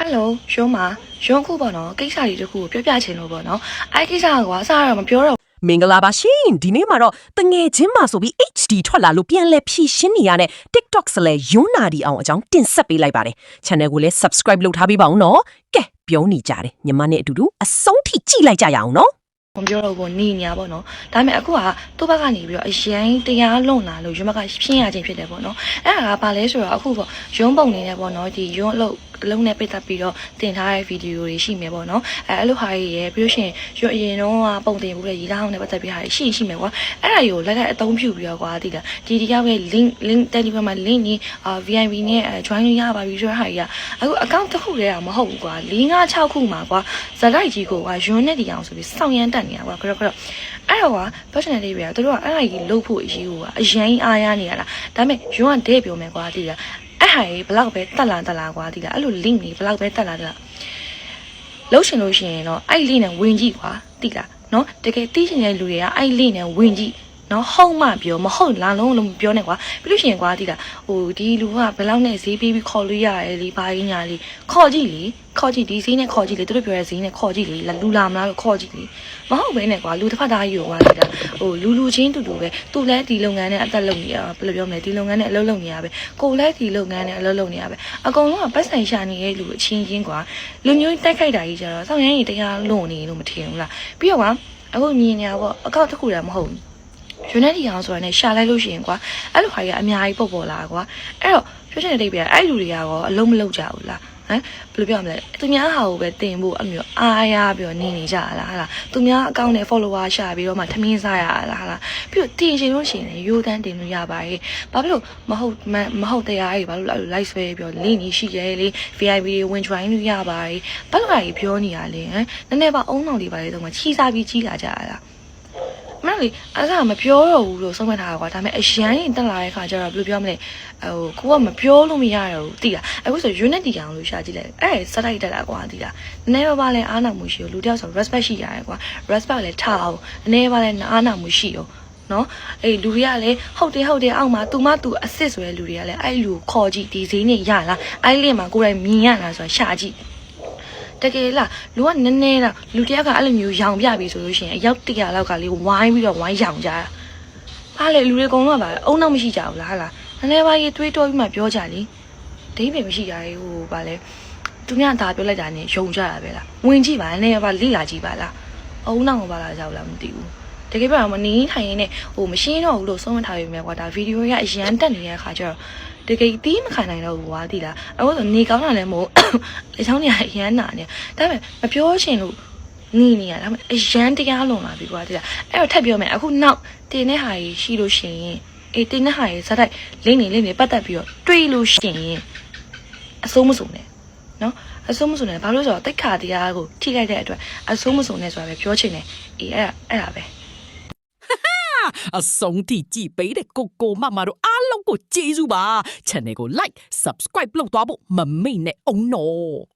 Hello ရုံးမရုံးခုပေါ့နော်ကိစ္စတွေတခုကိုပြောပြချင်လို့ပေါ့နော်အဲ့ကိစ္စကွာအစားတော့မပြောတော့မင်္ဂလာပါရှင်ဒီနေ့မှာတော့တငယ်ချင်းမှာဆိုပြီး HD ထွက်လာလို့ပြန်လဲဖြည့်ရှင်းနေရတဲ့ TikTok ဆလဲယွန်းနာဒီအောင်အကြောင်းတင်ဆက်ပေးလိုက်ပါတယ် channel ကိုလည်း subscribe လုပ်ထားပေးပါဦးနော်ကဲပြောနေကြတယ်ညီမနဲ့အတူတူအဆုံးထိကြည့်လိုက်ကြရအောင်နော်မပြောတော့ဘူးနေညာပေါ့နော်ဒါပေမဲ့အခုကသူ့ဘက်ကနေပြီးတော့အရင်တရားလွန်လာလို့ရုံးဘက်ကရှင်းရခြင်းဖြစ်တယ်ပေါ့နော်အဲ့ဒါကဘာလဲဆိုတော့အခုပေါ့ရုံးပုံနေနေပေါ့နော်ဒီရုံးအလုံးနဲ့ပိတ်သက်ပြီးတော့တင်ထားတဲ့ဗီဒီယိုတွေရှိမယ်ပေါ့နော်အဲ့လိုဟာတွေရယ်ပြီးလို့ရှိရင်ရုံးအရင်တော့ပုံတင်မှုတွေရေးထားအောင်နဲ့ပတ်သက်ပြီးဟာတွေရှိမယ်ကွာအဲ့ဒါကိုလက်ကအသုံးပြုပြီးတော့ကွာတိလားဒီရောက်ရဲ့ link Telegram မှာ link ကြီးVIP နဲ့ join လို့ရပါပြီဆိုတဲ့ဟာကြီးကအခု account တစ်ခုတည်းကမဟုတ်ဘူးကွာ4 5 6ခုမှာကွာဇာတ်လိုက်ကြီးကိုကွာရုံးနဲ့ဒီအောင်ဆိုပြီးစောင့်ရမ်းတက်နေတာကွာခရအဲ့တော့ကွာ personal လေးပဲသူတို့ကအဲ့ဒါကြီးလုပ်ဖို့အရေးကိုကအရင်အားရနေရတာဒါပေမဲ့ရုံးကတဲ့ပြောမယ်ကွာတိလားအဲ့ဟာကြီးဘလောက်ပဲတက်လာကွာတိလားအဲ့လို link ကြီးဘလောက်ပဲတက်လာလှုပ်ရှင်လို့ရှိရင်တော့အဲ့ link နဲ့ဝင်ကြည့်ကွာတိလားနော်တကယ်သိချင်တဲ့လူတွေကအဲ့ link နဲ့ဝင်ကြည့်နော်ဟုတ်မှပြောမဟုတ်လားလုံးလုံးပြောနေကွာပြီးလို့ရှိရင်ကွာတိလားဟိုဒီလူကဘယ်လောက်နဲ့ဈေးပေးပြီးခေါ်လို့ရတယ်လေဘာကြီးညာလေးခေါ်ကြည့်လေခေါ်ကြည့်ဒီဈေးနဲ့ခေါ်ကြည့်လေသူတို့ပြောတဲ့ဈေးနဲ့ခေါ်ကြည့်လေလူလာမလားလို့ခေါ်ကြည့်လေမဟုတ်ပဲနဲ့ကွာလူတစ်ဖက်သားကြီးရောကွာတိလားဟိုလူချင်းတူပဲသူလည်းဒီလုပ်ငန်းနဲ့အသက်လုပ်နေရဘယ်လိုပြောမလဲဒီလုပ်ငန်းနဲ့အလုပ်လုပ်နေရပဲကိုလည်းဒီလုပ်ငန်းနဲ့အလုပ်လုပ်နေရပဲအကုန်လုံးကပတ်ဆိုင်ရှာနေတဲ့လူအချင်းချင်းကွာလူမျိုးတိုက်ခိုက်တာကြီးကြတော့စောင့်ရမ်းရင်တရားလွန်နေလို့မထင်ဘူးလားပြီးတော့ကွာအခုမြင်နေရပေါ့အကောက်တစ်ခုတည်းမဟုတ်ဘူးယူနက်တီအောင်ဆိုတာနဲ့ရှာလိုက်လို့ရှိရင်ကွာအဲ့လိုဟာကြီးအများကြီးပုတ်ပေါ်လာကွာအဲ့တော့ပြောချင်တဲ့တိတ်ပြအဲ့လူတွေကရောအလုံးမလုံးကြဘူးလားဟမ်ဘယ်လိုပြောမလဲသူများဟာကိုပဲတင်ဖို့အမျိုးအားရပြီးတော့နေနေကြလားဟာလားသူများအကောင့်နဲ့ follower ရှာပြီးတော့မှထမင်းစားရလားဟာလားပြီးတော့တင်ရှင်လို့ရှိရင်ရိုးတန်းတင်လို့ရပါတယ်ဘာဖြစ်လို့မဟုတ်တရားကြီးဘာလို့ like ဆွဲပြီးတော့ link ကြီးရှိရဲလေ VIP တွေဝင် join လို့ရပါတယ်ဘာလို့အဲ့ပြောနေရလဲဟမ်နည်းနည်းပါအုံနောက်လေးပါလေတော့မှချီစားပြီးကြီးလာကြရလားမလို့လေအဲ့ဒါမပြောတော့ဘူးလို့ဆုံးဖြတ်ထားတာကွာဒါပေမဲ့အရန်ရင်တက်လာတဲ့ခါကျတော့ဘယ်လိုပြောမလဲဟိုကိုကမပြောလို့မရတော့ဘူးတိလားအခုဆို unity အောင်လို့ရှာကြည့်လိုက်အဲ့စတိုက်တက်လာကွာတိလားနည်းနည်းပါးလဲအားနာမှုရှိရောလူတယောက်ဆို respect ရှိရတယ်ကွာ respect လည်းထားအောင်နည်းနည်းပါးလဲအားနာမှုရှိရောနော်အေးလူတွေကလည်းဟုတ်တယ်အောက်မှာသူအစ်စ်ဆိုတဲ့လူတွေကလည်းအဲ့လူကိုခေါ်ကြည့်ဒီဈေးနဲ့ရလားအဲ့လင်းမှာကိုယ်တိုင်မြင်ရလားဆိုတာရှာကြည့်တကယ်လားလူကနည်းနည်းလားလူတယောက်ကအဲ့လိုမျိုးရောင်ပြပြီဆိုလို့ရှိရင်အယောက်100လောက်ကလေးဝိုင်းပြီးတော့ဝိုင်းရောင်ကြတာဟာလေလူတွေအကုန်လုံးကပါအုံနောက်မရှိကြဘူးလားဟာလားနည်းနည်းပါးရေးတွေးတောပြီးမှပြောကြလေဒိဗေမရှိကြဘူးဟိုပါလေသူများဒါပြောလိုက်တာနဲ့ယုံကြတာပဲလားဝင်ကြည့်ပါနည်းနည်းပါးလိလာကြည့်ပါလားအုံနောက်မပါလာကြဘူးလားမသိဘူးတကယ်ပြောမနေထိုင်ရင်းနဲ့ဟိုမရှင်းတော့ဘူးလို့ဆုံးမထားပြီမြတ်ကွာဒါဗီဒီယိုရအရန်တက်နေတဲ့အခါကျတော့တကယ်တီးမခံနိုင်တော့ဘူးကွာတိလားအခုဆိုနေကောင်းတာလည်းမဟုတ်အချောင်းနေရရမ်းနာနေဒါပေမဲ့မပြောချင်လို့နေရဒါပေမဲ့အရန်တရားလွန်လာပြီကွာတိလားအဲ့တော့ထပ်ပြောမယ်အခုနောက်တင်တဲ့ဟာကြီးရှိလို့ရှိရင်အေးတင်တဲ့ဟာကြီးဇာတ်တိုက်လင်းနေပတ်သက်ပြီးတော့တွေးလို့ရှိရင်အစိုးမစုံနဲ့နော်အစိုးမစုံနဲ့ဘာလို့ဆိုတော့တိတ်ခါတရားကိုထိခိုက်တဲ့အတွက်အစိုးမစုံနဲ့ဆိုတာပဲပြောချင်တယ်အေးအဲ့ဒါပဲအဆုံးထိကြည့်ပေးတဲ့ကိုမတို့အားလုံးကိုကျေးဇူးပါ channel ကို like subscribe လုပ်သွားဖို့မမေ့နဲ့အောင်နော်